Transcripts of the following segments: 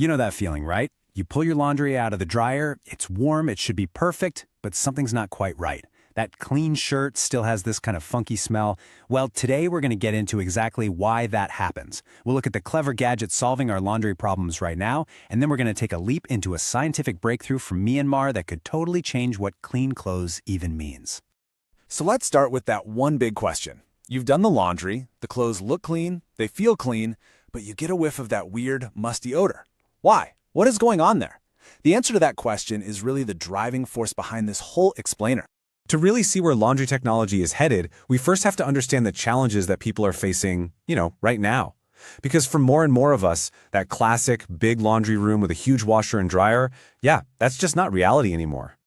You know that feeling, right? You pull your laundry out of the dryer, it's warm, it should be perfect, but something's not quite right. That clean shirt still has this kind of funky smell. Well, today we're going to get into exactly why that happens. We'll look at the clever gadgets solving our laundry problems right now, and then we're going to take a leap into a scientific breakthrough from Myanmar that could totally change what clean clothes even means. So let's start with that one big question. You've done the laundry, the clothes look clean, they feel clean, but you get a whiff of that weird, musty odor. Why? What is going on there? The answer to that question is really the driving force behind this whole explainer. To really see where laundry technology is headed, we first have to understand the challenges that people are facing, right now. Because for more and more of us, that classic big laundry room with a huge washer and dryer, that's just not reality anymore.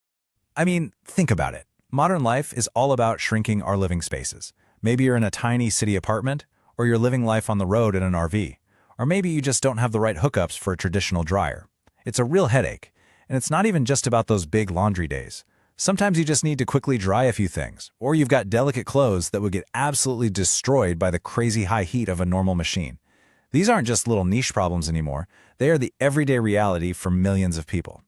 I mean, think about it. Modern life is all about shrinking our living spaces. Maybe you're in a tiny city apartment, or you're living life on the road in an RV. Or maybe you just don't have the right hookups for a traditional dryer. It's a real headache. And it's not even just about those big laundry days. Sometimes you just need to quickly dry a few things, or you've got delicate clothes that would get absolutely destroyed by the crazy high heat of a normal machine. These aren't just little niche problems anymore. They are the everyday reality for millions of people.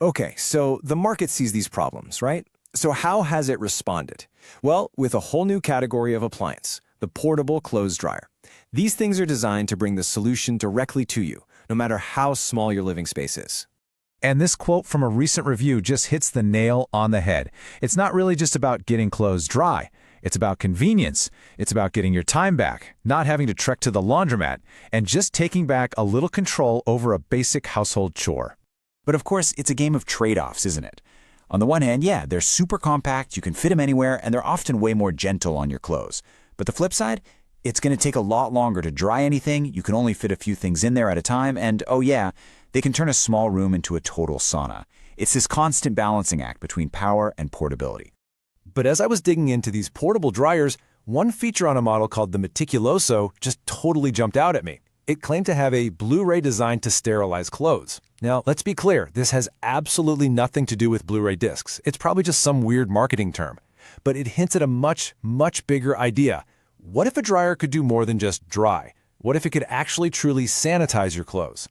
Okay, so the market sees these problems, right? So how has it responded? Well, with a whole new category of appliance, the portable clothes dryer. These things are designed to bring the solution directly to you, no matter how small your living space is. And this quote from a recent review just hits the nail on the head. It's not really just about getting clothes dry. It's about convenience. It's about getting your time back, not having to trek to the laundromat, and just taking back a little control over a basic household chore. But of course, it's a game of trade-offs, isn't it? On the one hand, they're super compact, you can fit them anywhere, and they're often way more gentle on your clothes. But the flip side, it's going to take a lot longer to dry anything, you can only fit a few things in there at a time, and they can turn a small room into a total sauna. It's this constant balancing act between power and portability. But as I was digging into these portable dryers, one feature on a model called the Meticuloso just totally jumped out at me. It claimed to have a Blu-ray designed to sterilize clothes. Now, let's be clear, this has absolutely nothing to do with Blu-ray discs. It's probably just some weird marketing term. But it hints at a much, much bigger idea. What if a dryer could do more than just dry? What if it could actually truly sanitize your clothes?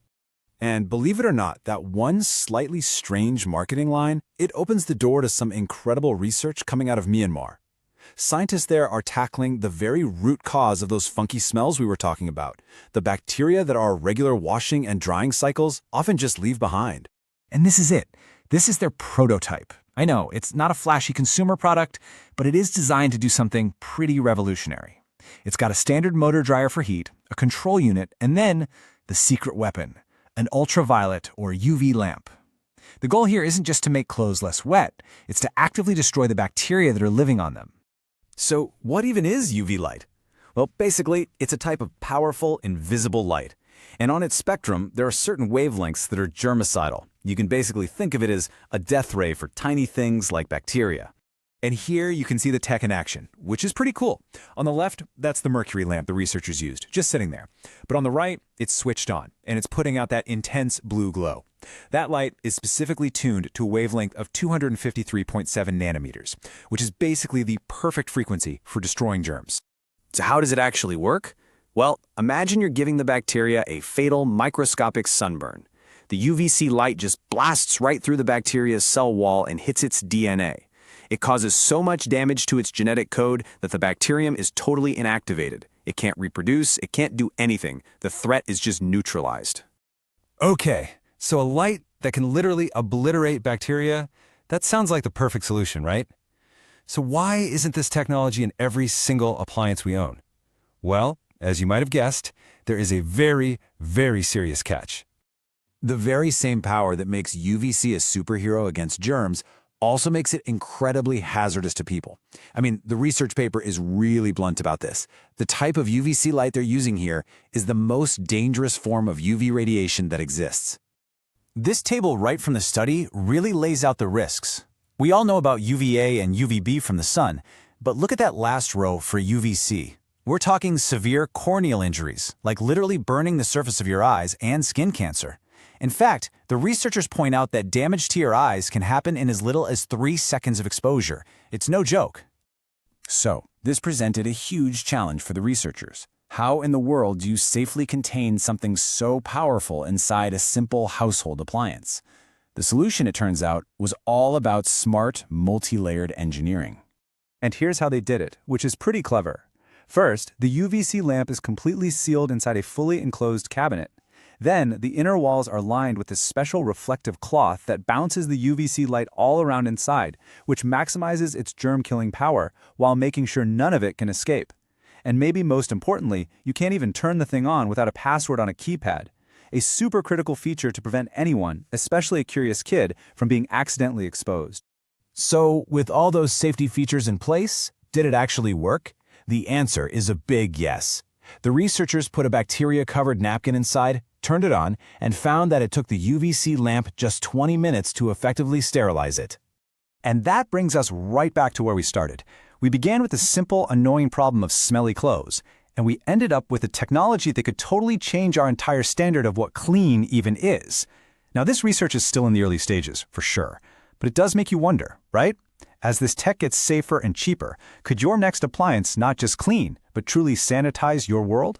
And believe it or not, that one slightly strange marketing line, it opens the door to some incredible research coming out of Myanmar. Scientists there are tackling the very root cause of those funky smells we were talking about, the bacteria that our regular washing and drying cycles often just leave behind. And this is it. This is their prototype. I know, it's not a flashy consumer product, but it is designed to do something pretty revolutionary. It's got a standard motor dryer for heat, a control unit, and then the secret weapon, an ultraviolet or UV lamp. The goal here isn't just to make clothes less wet, it's to actively destroy the bacteria that are living on them. So what even is UV light? Well, basically, it's a type of powerful, invisible light. And on its spectrum, there are certain wavelengths that are germicidal. You can basically think of it as a death ray for tiny things like bacteria. And here you can see the tech in action, which is pretty cool. On the left, that's the mercury lamp the researchers used, just sitting there. But on the right, it's switched on, and it's putting out that intense blue glow. That light is specifically tuned to a wavelength of 253.7 nanometers, which is basically the perfect frequency for destroying germs. So how does it actually work? Well, imagine you're giving the bacteria a fatal microscopic sunburn. The UVC light just blasts right through the bacteria's cell wall and hits its DNA. It causes so much damage to its genetic code that the bacterium is totally inactivated. It can't reproduce, it can't do anything. The threat is just neutralized. Okay, so a light that can literally obliterate bacteria, that sounds like the perfect solution, right? So why isn't this technology in every single appliance we own? Well, as you might have guessed, there is a very, very serious catch. The very same power that makes UVC a superhero against germs also makes it incredibly hazardous to people. I mean, the research paper is really blunt about this. The type of UVC light they're using here is the most dangerous form of UV radiation that exists. This table right from the study really lays out the risks. We all know about UVA and UVB from the sun, but look at that last row for UVC. We're talking severe corneal injuries, like literally burning the surface of your eyes and skin cancer. In fact, the researchers point out that damage to your eyes can happen in as little as 3 seconds of exposure. It's no joke. So, this presented a huge challenge for the researchers. How in the world do you safely contain something so powerful inside a simple household appliance? The solution, it turns out, was all about smart, multi-layered engineering. And here's how they did it, which is pretty clever. First, the UVC lamp is completely sealed inside a fully enclosed cabinet. Then, the inner walls are lined with this special reflective cloth that bounces the UVC light all around inside, which maximizes its germ-killing power while making sure none of it can escape. And maybe most importantly, you can't even turn the thing on without a password on a keypad. A super critical feature to prevent anyone, especially a curious kid, from being accidentally exposed. So, with all those safety features in place, did it actually work? The answer is a big yes. The researchers put a bacteria-covered napkin inside, turned it on, and found that it took the UVC lamp just 20 minutes to effectively sterilize it. And that brings us right back to where we started. We began with the simple, annoying problem of smelly clothes, and we ended up with a technology that could totally change our entire standard of what clean even is. Now, this research is still in the early stages, for sure, but it does make you wonder, right? As this tech gets safer and cheaper, could your next appliance not just clean, but truly sanitize your world?